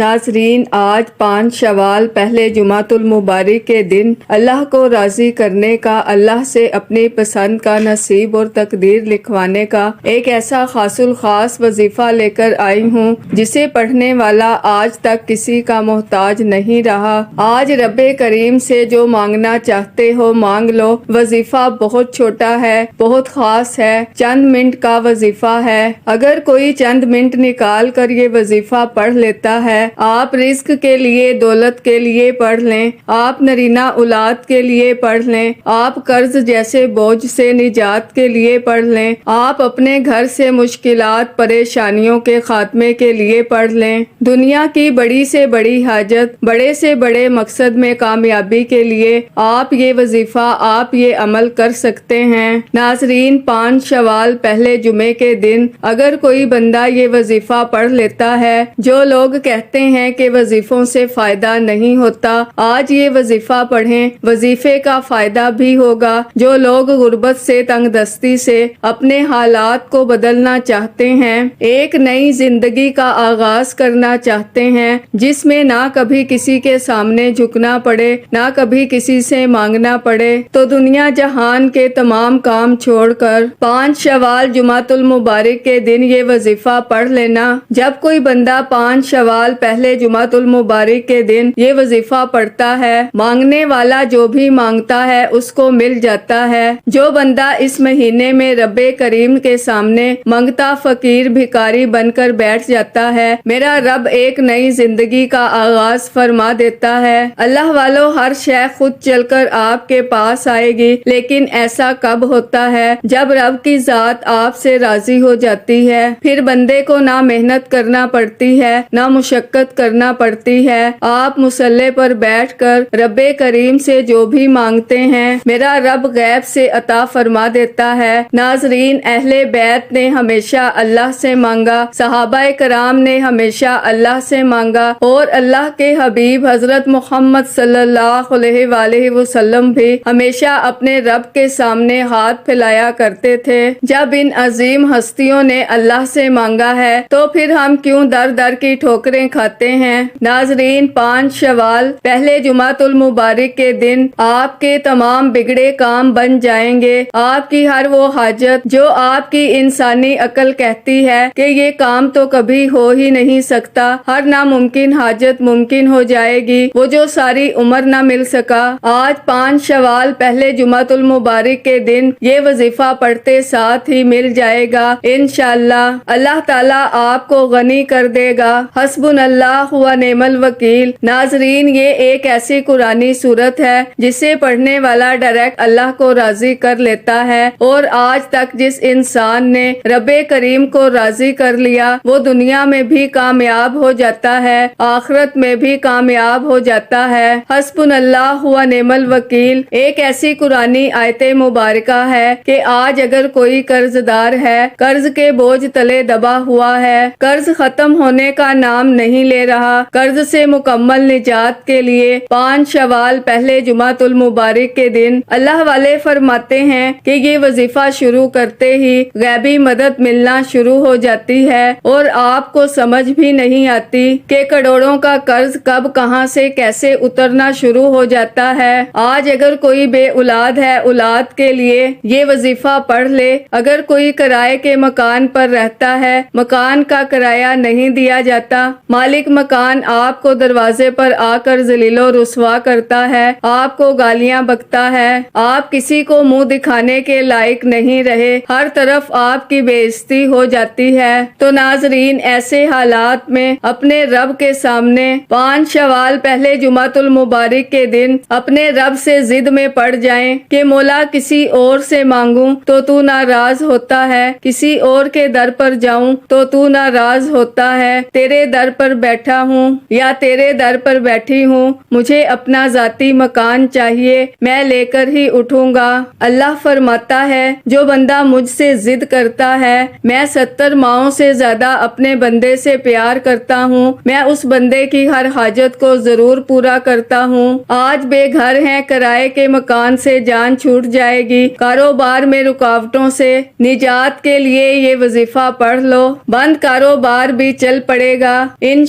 ناظرین، آج 5 شوال پہلے جمعۃ المبارک کے دن اللہ کو راضی کرنے کا، اللہ سے اپنی پسند کا نصیب اور تقدیر لکھوانے کا ایک ایسا خاص الخاص وظیفہ لے کر آئی ہوں جسے پڑھنے والا آج تک کسی کا محتاج نہیں رہا۔ آج رب کریم سے جو مانگنا چاہتے ہو مانگ لو۔ وظیفہ بہت چھوٹا ہے، بہت خاص ہے، چند منٹ کا وظیفہ ہے۔ اگر کوئی چند منٹ نکال کر یہ وظیفہ پڑھ لیتا ہے، آپ رزق کے لیے، دولت کے لیے پڑھ لیں، آپ نرینہ اولاد کے لیے پڑھ لیں، آپ قرض جیسے بوجھ سے نجات کے لیے پڑھ لیں، آپ اپنے گھر سے مشکلات پریشانیوں کے خاتمے کے لیے پڑھ لیں، دنیا کی بڑی سے بڑی حاجت، بڑے سے بڑے مقصد میں کامیابی کے لیے آپ یہ وظیفہ، آپ یہ عمل کر سکتے ہیں۔ ناظرین، 5 شوال پہلے جمعے کے دن اگر کوئی بندہ یہ وظیفہ پڑھ لیتا ہے، جو لوگ کہتے ہیں کہ وظیفوں سے فائدہ نہیں ہوتا، آج یہ وظیفہ پڑھیں، وظیفے کا فائدہ بھی ہوگا۔ جو لوگ غربت سے، تنگ دستی سے اپنے حالات کو بدلنا چاہتے ہیں، ایک نئی زندگی کا آغاز کرنا چاہتے ہیں جس میں نہ کبھی کسی کے سامنے جھکنا پڑے، نہ کبھی کسی سے مانگنا پڑے، تو دنیا جہان کے تمام کام چھوڑ کر 5 شوال جمعۃ المبارک کے دن یہ وظیفہ پڑھ لینا۔ جب کوئی بندہ 5 شوال پہلے جمعۃ المبارک کے دن یہ وظیفہ پڑھتا ہے، مانگنے والا جو بھی مانگتا ہے اس کو مل جاتا ہے۔ جو بندہ اس مہینے میں رب کریم کے سامنے منگتا فقیر بھکاری بن کر بیٹھ جاتا ہے، میرا رب ایک نئی زندگی کا آغاز فرما دیتا ہے۔ اللہ والو، ہر شے خود چل کر آپ کے پاس آئے گی، لیکن ایسا کب ہوتا ہے جب رب کی ذات آپ سے راضی ہو جاتی ہے۔ پھر بندے کو نہ محنت کرنا پڑتی ہے، نہ مشقت کرنا پڑتی ہے۔ آپ مصلی پر بیٹھ کر رب کریم سے جو بھی مانگتے ہیں، میرا رب غیب سے عطا فرما دیتا ہے۔ ناظرین، اہل بیت نے ہمیشہ اللہ سے مانگا، صحابہ کرام نے ہمیشہ اللہ سے مانگا، اور اللہ کے حبیب حضرت محمد صلی اللہ علیہ وآلہ وسلم بھی ہمیشہ اپنے رب کے سامنے ہاتھ پھیلایا کرتے تھے۔ جب ان عظیم ہستیوں نے اللہ سے مانگا ہے تو پھر ہم کیوں در در کی ٹھوکریں کھاتے ہیں؟ ناظرین، 5 شوال پہلے جمعۃ المبارک کے دن آپ کے تمام بگڑے کام بن جائیں گے۔ آپ کی ہر وہ حاجت جو آپ کی انسانی عقل کہتی ہے کہ یہ کام تو کبھی ہو ہی نہیں سکتا، ہر ناممکن حاجت ممکن ہو جائے گی، وہ جو ساری عمر نہ مل سکا۔ آج 5 شوال پہلے جمعۃ المبارک کے دن یہ وظیفہ پڑھتے ساتھ ہی مل جائے گا انشاءاللہ۔ اللہ تعالیٰ آپ کو غنی کر دے گا۔ حسبنا اللہ و نعم الوکیل۔ ناظرین، یہ ایک ایسی قرآنی سورت ہے جسے پڑھنے والا ڈائریکٹ اللہ کو راضی کر لیتا ہے، اور آج تک جس انسان نے رب کریم کو راضی کر لیا وہ دنیا میں بھی کامیاب ہو جاتا ہے، آخرت میں بھی کامیاب ہو جاتا ہے۔ حسبنا اللہ و نعم الوکیل ایک ایسی قرآنی آیت مبارکہ ہے کہ آج اگر کوئی قرض دار ہے، قرض کے بوجھ تلے دبا ہوا ہے، قرض ختم ہونے کا نام نہیں لے رہا، قرض سے مکمل نجات کے لیے 5 شوال پہلے جمعۃ المبارک کے دن اللہ والے فرماتے ہیں کہ یہ وظیفہ شروع کرتے ہی غیبی مدد ملنا شروع ہو جاتی ہے، اور آپ کو سمجھ بھی نہیں آتی کہ کروڑوں کا قرض کب، کہاں سے، کیسے اترنا شروع ہو جاتا ہے۔ آج اگر کوئی بے اولاد ہے، اولاد کے لیے یہ وظیفہ پڑھ لے۔ اگر کوئی کرائے کے مکان پر رہتا ہے، مکان کا کرایہ نہیں دیا جاتا، مالک مکان آپ کو دروازے پر آ کر ذلیل و رسوا کرتا ہے، آپ کو گالیاں بکتا ہے، آپ کسی کو منہ دکھانے کے لائق نہیں رہے، ہر طرف آپ کی بے عزتی ہو جاتی ہے، تو ناظرین، ایسے حالات میں اپنے رب کے سامنے 5 شوال پہلے جمعۃ المبارک کے دن اپنے رب سے ضد میں پڑ جائیں کہ مولا کسی اور سے مانگوں تو تو ناراض ہوتا ہے، کسی اور کے در پر جاؤں تو تو ناراض ہوتا ہے، تیرے در پر بیٹھا ہوں یا تیرے در پر بیٹھی ہوں، مجھے اپنا ذاتی مکان چاہیے، میں لے کر ہی اٹھوں گا۔ اللہ فرماتا ہے، جو بندہ مجھ سے ضد کرتا ہے، میں 70 ماؤں سے زیادہ اپنے بندے سے پیار کرتا ہوں، میں اس بندے کی ہر حاجت کو ضرور پورا کرتا ہوں۔ آج بے گھر ہیں، کرائے کے مکان سے جان چھوٹ جائے گی، کاروبار میں رکاوٹوں سے نجات کے لیے یہ وظیفہ پڑھ لو، بند کاروبار بھی چل پڑے گا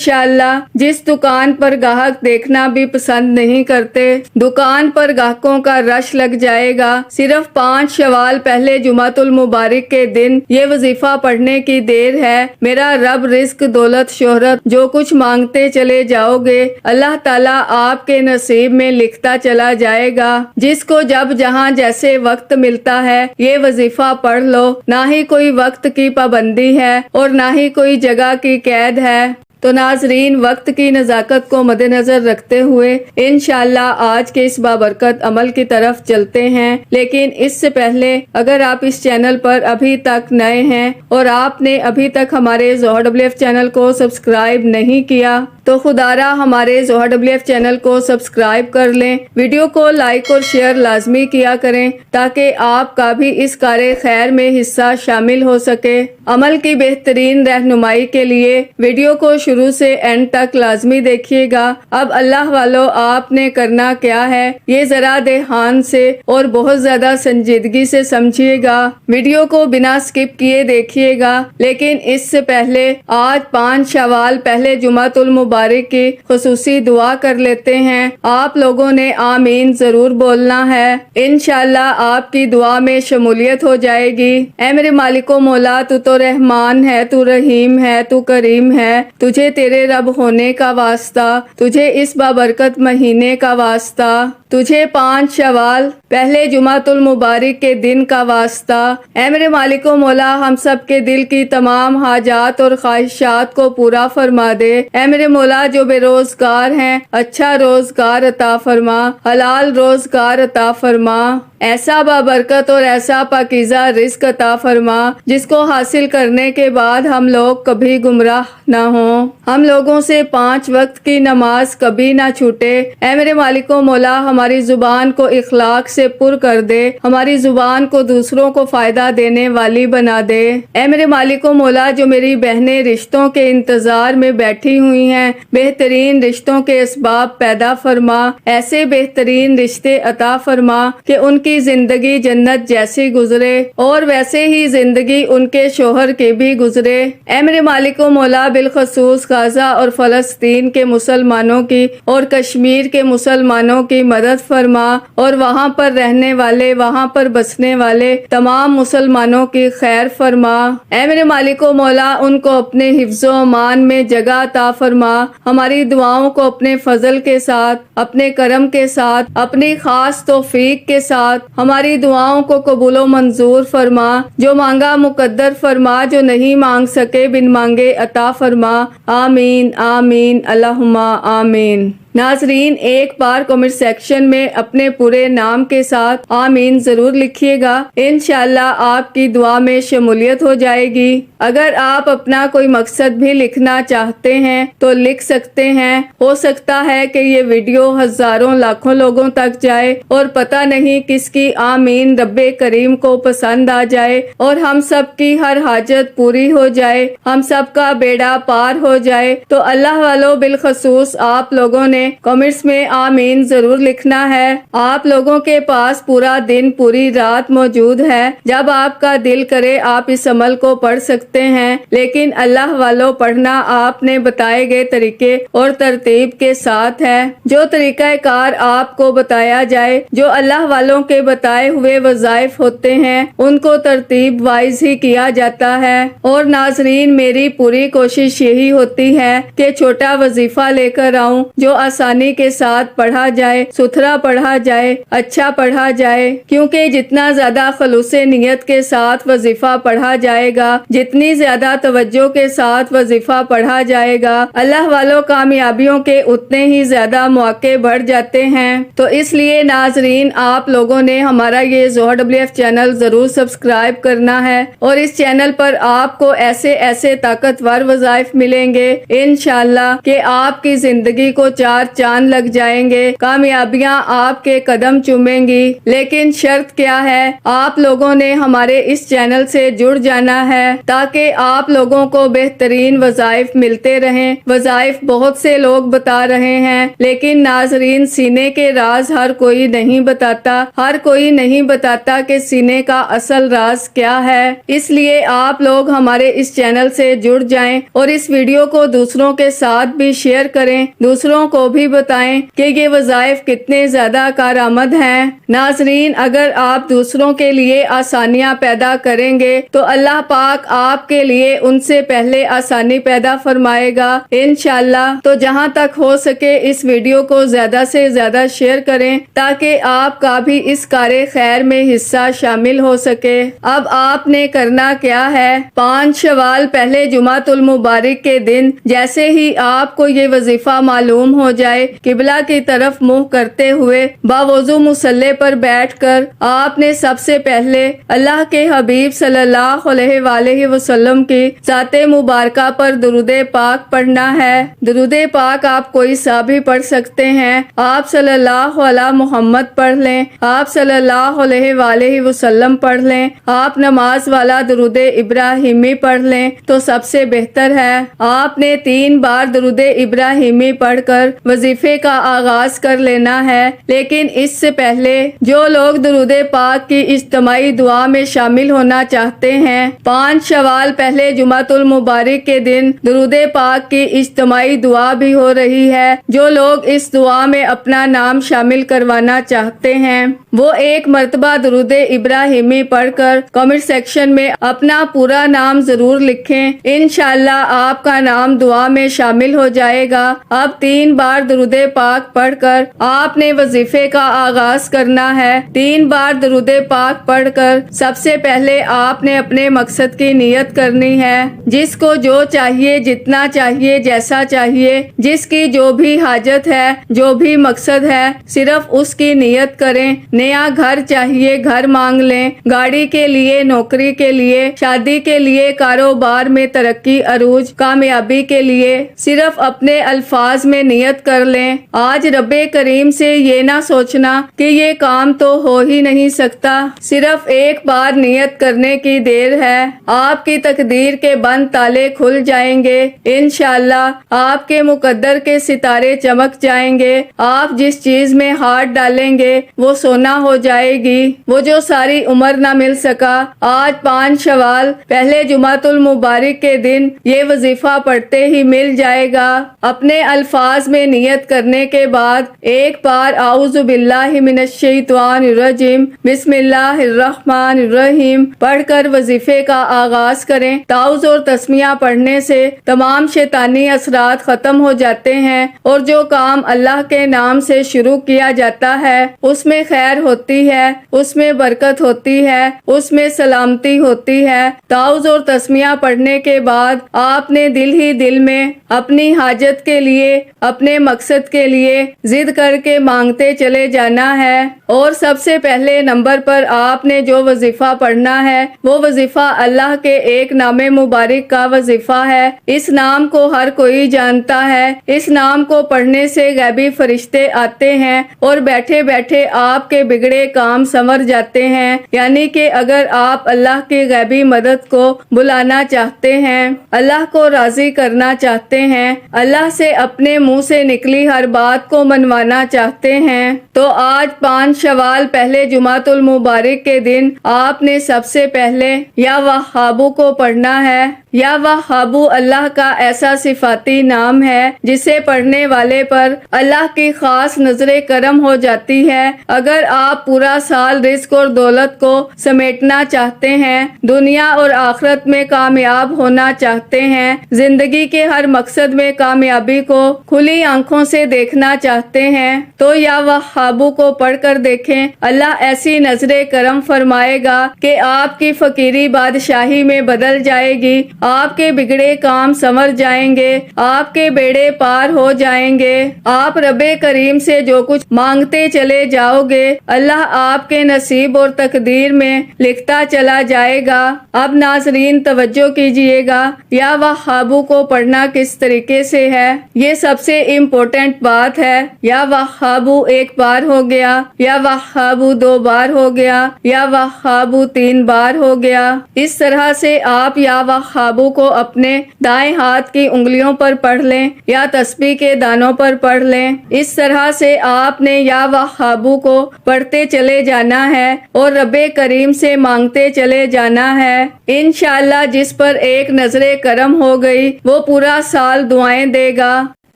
انشاءاللہ جس دکان پر گاہک دیکھنا بھی پسند نہیں کرتے، دکان پر گاہکوں کا رش لگ جائے گا۔ صرف 5 شوال پہلے جمعۃ المبارک کے دن یہ وظیفہ پڑھنے کی دیر ہے۔ میرا رب رزق، دولت، شہرت جو کچھ مانگتے چلے جاؤ گے اللہ تعالیٰ آپ کے نصیب میں لکھتا چلا جائے گا۔ جس کو جب جہاں جیسے وقت ملتا ہے یہ وظیفہ پڑھ لو، نہ ہی کوئی وقت کی پابندی ہے اور نہ ہی کوئی جگہ کی قید ہے۔ تو ناظرین، وقت کی نزاکت کو مد نظر رکھتے ہوئے انشاءاللہ آج کے اس بابرکت عمل کی طرف چلتے ہیں، لیکن اس سے پہلے اگر آپ اس چینل پر ابھی تک نئے ہیں اور آپ نے ابھی تک ہمارے ظہور WF چینل کو سبسکرائب نہیں کیا تو خدارا ہمارے ظہور WF چینل کو سبسکرائب کر لیں، ویڈیو کو لائک اور شیئر لازمی کیا کریں تاکہ آپ کا بھی اس کار خیر میں حصہ شامل ہو سکے۔ عمل کی بہترین رہنمائی کے لیے ویڈیو کو شروع سے اینڈ تک لازمی دیکھیے گا۔ اب اللہ والو، آپ نے کرنا کیا ہے یہ ذرا دھیان سے اور بہت زیادہ سنجیدگی سے سمجھیے گا، ویڈیو کو بنا سکپ کیے دیکھیے گا۔ لیکن اس سے پہلے آج 5 شوال پہلے جمعۃ المبارک کی خصوصی دعا کر لیتے ہیں۔ آپ لوگوں نے آمین ضرور بولنا ہے، انشاءاللہ آپ کی دعا میں شمولیت ہو جائے گی۔ اے میرے مالک و مولا، تو رحمان ہے، تو رحیم ہے، تو کریم ہے، تجھے تیرے رب ہونے کا واسطہ، تجھے اس بابرکت مہینے کا واسطہ، تجھے 5 شوال پہلے جمعۃ المبارک کے دن کا واسطہ۔ اے میرے مالک و مولا، ہم سب کے دل کی تمام حاجات اور خواہشات کو پورا فرما دے۔ اے میرے مولا، جو بے روزگار ہیں اچھا روزگار عطا فرما، حلال روزگار عطا فرما، ایسا بابرکت اور ایسا پاکیزہ رزق عطا فرما جس کو حاصل کرنے کے بعد ہم لوگ کبھی گمراہ نہ ہوں، ہم لوگوں سے 5 وقت کی نماز کبھی نہ چھوٹے۔ اے میرے مالک و مولا، ہماری زبان کو اخلاق سے پر کر دے، ہماری زبان کو دوسروں کو فائدہ دینے والی بنا دے۔ اے میرے مالک و مولا، جو میری بہنیں رشتوں کے انتظار میں بیٹھی ہوئی ہیں، بہترین رشتوں کے اسباب پیدا فرما، ایسے بہترین رشتے عطا فرما کہ ان کی زندگی جنت جیسی گزرے اور ویسے ہی زندگی ان کے شوہر کی بھی گزرے۔ اے میرے مالک و مولا، بالخصوص غزہ اور فلسطین کے مسلمانوں کی اور کشمیر کے مسلمانوں کی مدد فرما اور وہاں پر رہنے والے، وہاں پر بسنے والے تمام مسلمانوں کی خیر فرما۔ اے میرے مالک و مولا، ان کو اپنے حفظ و امان میں جگہ عطا فرما، ہماری دعاؤں کو اپنے فضل کے ساتھ، اپنے کرم کے ساتھ، اپنی خاص توفیق کے ساتھ ہماری دعاؤں کو قبول و منظور فرما، جو مانگا مقدر فرما، جو نہیں مانگ سکے بن مانگے عطا فرما۔ آمین آمین اللہم آمین۔ ناظرین، ایک بار کمنٹ سیکشن میں اپنے پورے نام کے ساتھ آمین ضرور لکھیے گا، انشاءاللہ آپ کی دعا میں شمولیت ہو جائے گی۔ اگر آپ اپنا کوئی مقصد بھی لکھنا چاہتے ہیں تو لکھ سکتے ہیں، ہو سکتا ہے کہ یہ ویڈیو ہزاروں لاکھوں لوگوں تک جائے اور پتہ نہیں کس کی آمین رب کریم کو پسند آ جائے اور ہم سب کی ہر حاجت پوری ہو جائے، ہم سب کا بیڑا پار ہو جائے۔ تو اللہ والو، بالخصوص آپ لوگوں نے کمنٹس میں آمین ضرور لکھنا ہے۔ آپ لوگوں کے پاس پورا دن، پوری رات موجود ہے، جب آپ کا دل کرے آپ اس عمل کو پڑھ سکتے ہیں، لیکن اللہ والو پڑھنا آپ نے بتائے گئے طریقے اور ترتیب کے ساتھ ہے۔ جو طریقہ کار آپ کو بتایا جائے، جو اللہ والوں کے بتائے ہوئے وظائف ہوتے ہیں، ان کو ترتیب وائز ہی کیا جاتا ہے۔ اور ناظرین، میری پوری کوشش یہی ہوتی ہے کہ چھوٹا وظیفہ لے کر آؤں جو آسانی کے ساتھ پڑھا جائے، ستھرا پڑھا جائے، اچھا پڑھا جائے، کیونکہ جتنا زیادہ خلوص نیت کے ساتھ وظیفہ پڑھا جائے گا، جتنی زیادہ توجہ کے ساتھ وظیفہ پڑھا جائے گا، اللہ والوں کامیابیوں کے اتنے ہی زیادہ مواقع بڑھ جاتے ہیں۔ تو اس لیے ناظرین، آپ لوگوں نے ہمارا یہ ظہور WF چینل ضرور سبسکرائب کرنا ہے اور اس چینل پر آپ کو ایسے طاقتور وظائف ملیں گے انشاءاللہ کہ آپ کی زندگی کو 4 بار چاند لگ جائیں گے، کامیابیاں آپ کے قدم چومیں گی۔ لیکن شرط کیا ہے؟ آپ لوگوں نے ہمارے اس چینل سے جڑ جانا ہے تاکہ آپ لوگوں کو بہترین وظائف ملتے رہیں۔ وظائف بہت سے لوگ بتا رہے ہیں، لیکن ناظرین، سینے کے راز ہر کوئی نہیں بتاتا۔ ہر کوئی نہیں بتاتا کہ سینے کا اصل راز کیا ہے۔ اس لیے آپ لوگ ہمارے اس چینل سے جڑ جائیں اور اس ویڈیو کو دوسروں کے ساتھ بھی شیئر کریں، دوسروں کو بھی بتائیں کہ یہ وظائف کتنے زیادہ کارآمد ہیں۔ ناظرین، اگر آپ دوسروں کے لیے آسانیاں پیدا کریں گے تو اللہ پاک آپ کے لیے ان سے پہلے آسانی پیدا فرمائے گا انشاءاللہ۔ تو جہاں تک ہو سکے اس ویڈیو کو زیادہ سے زیادہ شیئر کریں تاکہ آپ کا بھی اس کار خیر میں حصہ شامل ہو سکے۔ اب آپ نے کرنا کیا ہے؟ 5 شوال پہلے جمعۃ المبارک کے دن جیسے ہی آپ کو یہ وظیفہ معلوم ہو جائے، قبلہ کی طرف منہ کرتے ہوئے باوضو مصلی پر بیٹھ کر آپ نے سب سے پہلے اللہ کے حبیب صلی اللہ علیہ وآلہ وسلم کی ذات مبارکہ پر درود پاک پڑھنا ہے۔ درود پاک آپ کوئی سا بھی پڑھ سکتے ہیں۔ آپ صلی اللہ علیہ محمد پڑھ لیں، آپ صلی اللہ علیہ وآلہ وسلم پڑھ لیں، آپ نماز والا درود ابراہیمی پڑھ لیں تو سب سے بہتر ہے۔ آپ نے 3 بار درود ابراہیمی پڑھ کر وظیفے کا آغاز کر لینا ہے۔ لیکن اس سے پہلے جو لوگ درود پاک کی اجتماعی دعا میں شامل ہونا چاہتے ہیں، 5 شوال پہلے جمعۃ المبارک کے دن درود پاک کی اجتماعی دعا بھی ہو رہی ہے۔ جو لوگ اس دعا میں اپنا نام شامل کروانا چاہتے ہیں وہ ایک مرتبہ درود ابراہیمی پڑھ کر کمنٹ سیکشن میں اپنا پورا نام ضرور لکھیں، انشاءاللہ آپ کا نام دعا میں شامل ہو جائے گا۔ اب 3 بار درود پاک پڑھ کر آپ نے وظیفے کا آغاز کرنا ہے۔ 3 بار درود پاک پڑھ کر سب سے پہلے آپ نے اپنے مقصد کی نیت کرنی ہے۔ جس کو جو چاہیے، جتنا چاہیے، جیسا چاہیے، جس کی جو بھی حاجت ہے، جو بھی مقصد ہے، صرف اس کی نیت کریں۔ نیا گھر چاہیے، گھر مانگ لیں، گاڑی کے لیے، نوکری کے لیے، شادی کے لیے، کاروبار میں ترقی، عروج، کامیابی کے لیے صرف اپنے الفاظ میں نیت کر لیں۔ آج رب کریم سے یہ نہ سوچنا کہ یہ کام تو ہو ہی نہیں سکتا، صرف ایک بار نیت کرنے کی دیر ہے، آپ کی تقدیر کے بند تالے کھل جائیں گے انشاءاللہ۔ آپ کے مقدر کے ستارے چمک جائیں گے۔ آپ جس چیز میں ہاتھ ڈالیں گے وہ سونا ہو جائے گی، وہ جو ساری عمر نہ مل سکا۔ آج 5 شوال پہلے جمعۃ المبارک کے دن یہ وظیفہ پڑھتے ہی مل جائے گا۔ اپنے الفاظ میں نیت کرنے کے بعد ایک بار اعوذ باللہ من الشیطان الرجیم بسم اللہ الرحمن الرحیم پڑھ کر وظیفے کا آغاز کریں۔ تعوذ اور تسمیہ پڑھنے سے تمام شیطانی اثرات ختم ہو جاتے ہیں اور جو کام اللہ کے نام سے شروع کیا جاتا ہے اس میں خیر ہوتی ہے، اس میں برکت ہوتی ہے، اس میں سلامتی ہوتی ہے۔ تعوذ اور تسمیہ پڑھنے کے بعد آپ نے دل ہی دل میں اپنی حاجت کے لیے، اپنے مقصد کے لیے ضد کر کے مانگتے چلے جانا ہے۔ اور سب سے پہلے نمبر پر آپ نے جو وظیفہ پڑھنا ہے وہ وظیفہ اللہ کے ایک نام مبارک کا وظیفہ ہے۔ اس نام کو ہر کوئی جانتا ہے۔ اس نام کو پڑھنے سے غیبی فرشتے آتے ہیں اور بیٹھے بیٹھے آپ کے بگڑے کام سنور جاتے ہیں۔ یعنی کہ اگر آپ اللہ کی غیبی مدد کو بلانا چاہتے ہیں، اللہ کو راضی کرنا چاہتے ہیں، اللہ سے اپنے منہ سے نکلی ہر بات کو منوانا چاہتے ہیں، تو آج 5 شوال پہلے جمعۃ المبارک کے دن آپ نے سب سے پہلے یا وہابو کو پڑھنا ہے۔ یا وہابو اللہ کا ایسا صفاتی نام ہے جسے پڑھنے والے پر اللہ کی خاص نظر کرم ہو جاتی ہے۔ اگر آپ پورا سال رزق اور دولت کو سمیٹنا چاہتے ہیں، دنیا اور آخرت میں کامیاب ہونا چاہتے ہیں، زندگی کے ہر مقصد میں کامیابی کو کھلی آنکھوں سے دیکھنا چاہتے ہیں، تو یا وہابو کو پڑھ کر دیکھیں۔ اللہ ایسی نظر کرم فرمائے گا کہ آپ کی فقیری بادشاہی میں بدل جائے گی، آپ کے بگڑے کام سنور جائیں گے، آپ کے بیڑے پار ہو جائیں گے۔ آپ رب کریم سے جو کچھ مانگتے چلے جاؤ گے اللہ آپ کے نصیب اور تقدیر میں لکھتا چلا جائے گا۔ اب ناظرین توجہ کیجئے گا، یا وہابو کو پڑھنا کس طریقے سے ہے۔ یہ سب سے امپورٹنٹ بات ہے. یا وہابو ایک بار ہو گیا، یا وہابو 2 بار ہو گیا، یا وہابو 3 بار ہو گیا. اس طرح سے آپ یا وہابو کو اپنے دائیں ہاتھ کی انگلیوں پر پڑھ لیں یا تسبیح کے دانوں پر پڑھ لیں. اس طرح سے آپ نے یا وہابو کو پڑھتے چلے جانا ہے اور رب کریم سے مانگتے چلے جانا ہے. انشاءاللہ جس پر ایک نظر کرم ہو گئی وہ پورا سال دعائیں دے گا.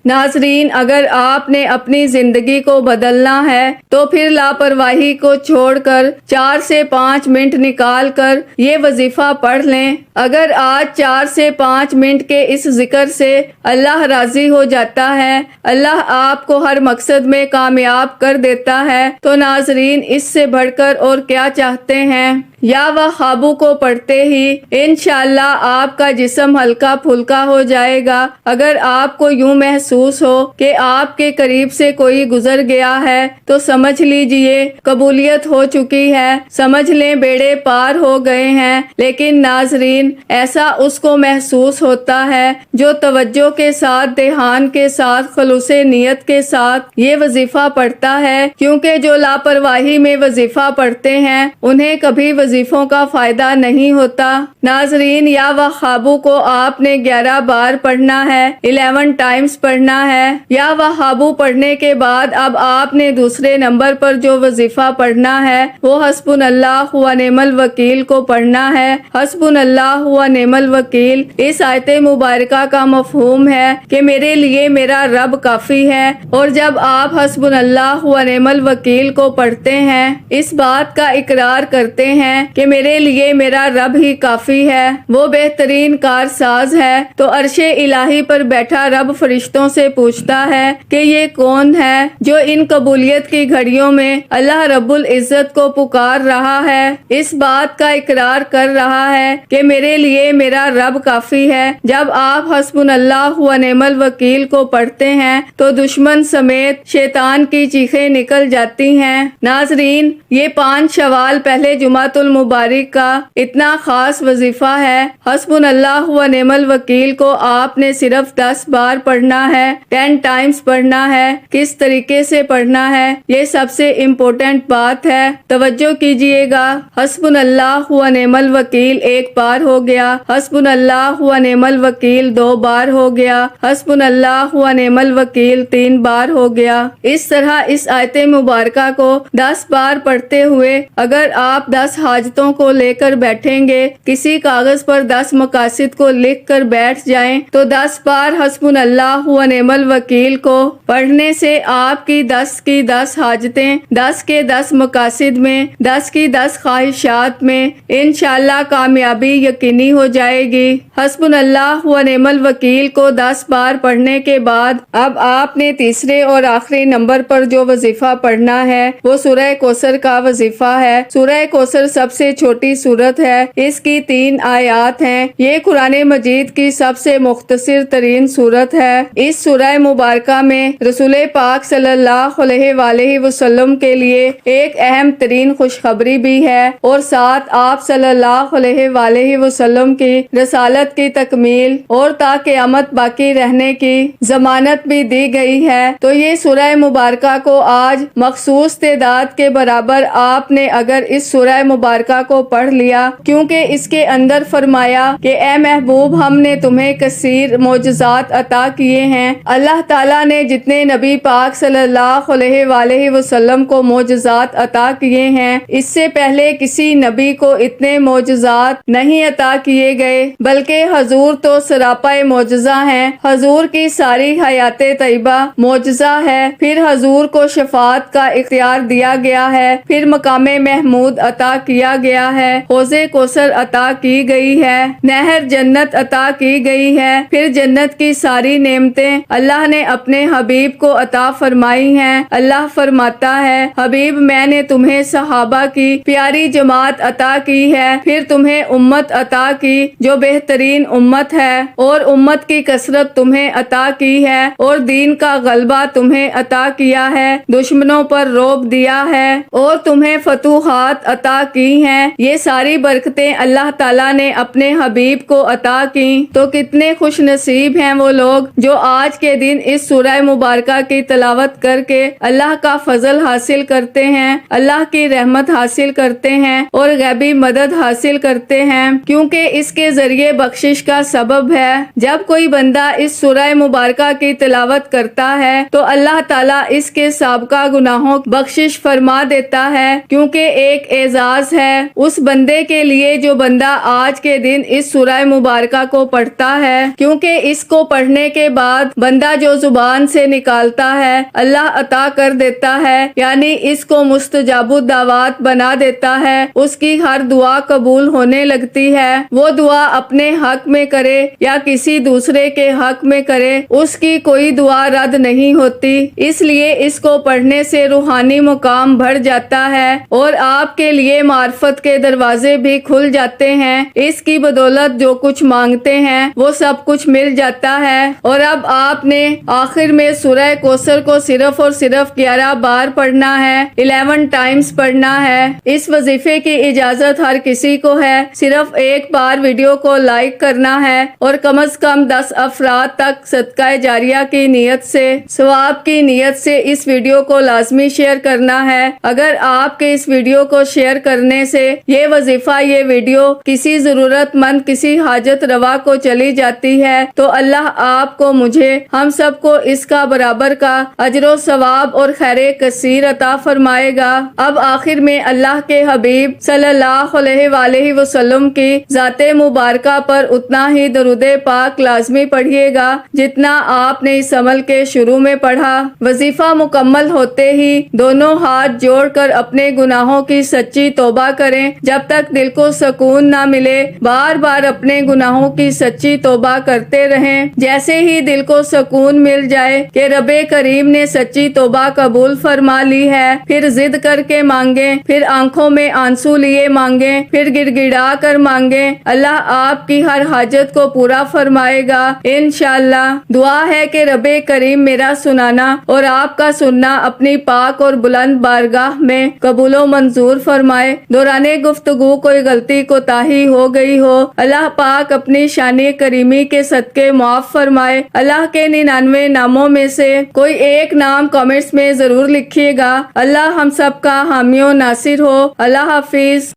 ناظرین، اگر آپ نے اپنی زندگی کو بدلنا ہے تو پھر لاپرواہی کو چھوڑ کر 4 سے 5 منٹ نکال کر یہ وظیفہ پڑھ لیں. اگر آج 4 سے 5 منٹ کے اس ذکر سے اللہ راضی ہو جاتا ہے، اللہ آپ کو ہر مقصد میں کامیاب کر دیتا ہے، تو ناظرین اس سے بڑھ کر اور کیا چاہتے ہیں؟ یا وہابو کو پڑھتے ہی انشاءاللہ آپ کا جسم ہلکا پھلکا ہو جائے گا. اگر آپ کو یوں محسوس ہو کہ آپ کے قریب سے کوئی گزر گیا ہے تو سمجھ لیجئے قبولیت ہو چکی ہے، سمجھ لیں بیڑے پار ہو گئے ہیں. لیکن ناظرین ایسا اس کو محسوس ہوتا ہے جو توجہ کے ساتھ، دھیان کے ساتھ، خلوص نیت کے ساتھ یہ وظیفہ پڑھتا ہے، کیونکہ جو لاپرواہی میں وظیفہ پڑھتے ہیں انہیں کبھی وظیفوں کا فائدہ نہیں ہوتا. ناظرین یا وہابو کو آپ نے 11 بار پڑھنا ہے، 11 ٹائمز پڑھنا ہے. یا وہابو پڑھنے کے بعد اب آپ نے دوسرے نمبر پر جو وظیفہ پڑھنا ہے وہ حسبنا اللہ و نعم الوکیل کو پڑھنا ہے. حسبنا اللہ و نعم الوکیل اس آیت مبارکہ کا مفہوم ہے کہ میرے لیے میرا رب کافی ہے. اور جب آپ حسبنا اللہ و نعم الوکیل کو پڑھتے ہیں، اس بات کا اقرار کرتے ہیں کہ میرے لیے میرا رب ہی کافی ہے، وہ بہترین کار ساز ہے، تو عرش الہی پر بیٹھا رب فرشتوں سے پوچھتا ہے کہ یہ کون ہے جو ان قبولیت کی گھڑیوں میں اللہ رب العزت کو پکار رہا ہے، اس بات کا اقرار کر رہا ہے کہ میرے لیے میرا رب کافی ہے. جب آپ حسبنا اللہ و نعم الوکیل کو پڑھتے ہیں تو دشمن سمیت شیطان کی چیخیں نکل جاتی ہیں. ناظرین یہ 5 شوال پہلے جمعۃ المبارک کا اتنا خاص وظیفہ ہے. حسبنا اللہ و نعم الوکیل کو آپ نے صرف 10 بار پڑھنا ہے، 10 ٹائمز پڑھنا ہے. کس طریقے سے پڑھنا ہے یہ سب سے امپورٹنٹ بات ہے، توجہ کیجئے گا. حسبنا اللہ و نعم الوکیل 1 بار ہو گیا، حسبنا اللہ و نعم الوکیل 2 بار ہو گیا، حسبنا اللہ و نعم الوکیل 3 بار ہو گیا. اس طرح اس آیت مبارکہ کو 10 بار پڑھتے ہوئے اگر آپ 10 حاجتوں کو لے کر بیٹھیں گے، کسی کاغذ پر 10 مقاصد کو لکھ کر بیٹھ جائیں تو 10 بار حسبنا اللہ و نعم الوکیل کو پڑھنے سے آپ کی 10 کی 10 حاجتیں، 10 کے 10 مقاصد میں، 10 کی 10 خواہشات میں انشاءاللہ کامیابی یقینی ہو جائے گی. حسبنا اللہ و نعم الوکیل کو 10 بار پڑھنے کے بعد اب آپ نے تیسرے اور آخری نمبر پر جو وظیفہ پڑھنا ہے وہ سورہ کوثر کا وظیفہ ہے. سورہ کوثر سب سے چھوٹی سورت ہے، اس کی 3 آیات ہیں. یہ قرآن مجید کی سب سے مختصر ترین سورت ہے. اس سورہ مبارکہ میں رسول پاک صلی اللہ علیہ وآلہ وسلم کے لیے ایک اہم ترین خوشخبری بھی ہے اور ساتھ آپ صلی اللہ علیہ وآلہ وسلم کی رسالت کی تکمیل اور تا قیامت باقی رہنے کی ضمانت بھی دی گئی ہے. تو یہ سورہ مبارکہ کو آج مخصوص تعداد کے برابر آپ نے اگر اس سورہ مبارکہ کو پڑھ لیا، کیونکہ اس کے اندر فرمایا کہ اے محبوب ہم نے تمہیں کثیر معجزات عطا کیے ہیں. اللہ تعالیٰ نے جتنے نبی پاک صلی اللہ علیہ وآلہ وسلم کو معجزات عطا کیے ہیں، اس سے پہلے کسی نبی کو اتنے معجزات نہیں عطا کیے گئے، بلکہ حضور تو سراپا معجزہ ہیں. حضور کی ساری حیات طیبہ معجزہ ہے. پھر حضور کو شفاعت کا اختیار دیا گیا ہے، پھر مقام محمود عطا کیا گیا ہے، حوض کوثر عطا کی گئی ہے، نہر جنت عطا کی گئی ہے، پھر جنت کی ساری نعمتیں اللہ نے اپنے حبیب کو عطا فرمائی ہیں. اللہ فرماتا ہے حبیب میں نے تمہیں صحابہ کی پیاری جماعت عطا کی ہے، پھر تمہیں امت عطا کی جو بہترین امت ہے، اور امت کی کثرت تمہیں عطا کی ہے، اور دین کا غلبہ تمہیں عطا کیا ہے، دشمنوں پر روب دیا ہے، اور تمہیں فتوحات عطا کی رہی ہیں، یہ ساری برکتیں اللہ تعالیٰ نے اپنے حبیب کو عطا کی، تو کتنے خوش نصیب ہیں وہ لوگ جو آج کے دن اس سورہ مبارکہ کی تلاوت کر کے اللہ کا فضل حاصل کرتے ہیں، اللہ کی رحمت حاصل کرتے ہیں اور غیبی مدد حاصل کرتے ہیں، کیونکہ اس کے ذریعے بخشش کا سبب ہے۔ جب کوئی بندہ اس سورہ مبارکہ کی تلاوت کرتا ہے تو اللہ تعالیٰ اس کے سابقہ گناہوں بخشش فرما دیتا ہے، کیونکہ ایک اعزاز ہے اس بندے کے لیے جو بندہ آج کے دن اس سورہ مبارکہ کو پڑھتا ہے، کیونکہ اس کو پڑھنے کے بعد بندہ جو زبان سے نکالتا ہے اللہ عطا کر دیتا ہے، یعنی اس کو مستجاب الدعوات بنا دیتا ہے، اس کی ہر دعا قبول ہونے لگتی ہے، وہ دعا اپنے حق میں کرے یا کسی دوسرے کے حق میں کرے، اس کی کوئی دعا رد نہیں ہوتی۔ اس لیے اس کو پڑھنے سے روحانی مقام بڑھ جاتا ہے اور آپ کے لیے معرفت کے دروازے بھی کھل جاتے ہیں، اس کی بدولت جو کچھ مانگتے ہیں وہ سب کچھ مل جاتا ہے۔ اور اب آپ نے آخر میں سورہ کوثر کو صرف اور صرف 11 بار پڑھنا ہے، 11 ٹائمز پڑھنا ہے۔ اس وظیفے کی اجازت ہر کسی کو ہے، صرف ایک بار ویڈیو کو لائک کرنا ہے اور کم از کم 10 افراد تک صدقہ جاریہ کی نیت سے، ثواب کی نیت سے اس ویڈیو کو لازمی شیئر کرنا ہے۔ اگر آپ کے اس ویڈیو کو شیئر کرنے سے یہ وظیفہ، یہ ویڈیو کسی ضرورت مند، کسی حاجت روا کو چلی جاتی ہے تو اللہ آپ کو، مجھے، ہم سب کو اس کا برابر کا اجر و ثواب اور خیر کثیر عطا فرمائے گا۔ اب آخر میں اللہ کے حبیب صلی اللہ علیہ وآلہ وسلم کی ذات مبارکہ پر اتنا ہی درود پاک لازمی پڑھیے گا جتنا آپ نے اس عمل کے شروع میں پڑھا۔ وظیفہ مکمل ہوتے ہی دونوں ہاتھ جوڑ کر اپنے گناہوں کی سچی توبہ کریں جب تک دل کو سکون نہ ملے، بار بار اپنے گناہوں کی سچی توبہ کرتے رہیں۔ جیسے ہی دل کو سکون مل جائے کہ رب کریم نے سچی توبہ قبول فرما لی ہے، پھر ضد کر کے مانگیں، پھر آنکھوں میں آنسو لیے مانگیں، پھر گڑ گڑا کر مانگیں، اللہ آپ کی ہر حاجت کو پورا فرمائے گا انشاءاللہ۔ دعا ہے کہ رب کریم میرا سنانا اور آپ کا سننا اپنی پاک اور بلند بارگاہ میں قبول و منظور فرمائے۔ دوران گفتگو کوئی غلطی کوتاہی ہو گئی ہو، اللہ پاک اپنی شان کریمی کے صدقے معاف فرمائے۔ اللہ کے 99 ناموں میں سے کوئی ایک نام کامنٹس میں ضرور لکھیے گا۔ اللہ ہم سب کا حامی و ناصر ہو۔ اللہ حافظ۔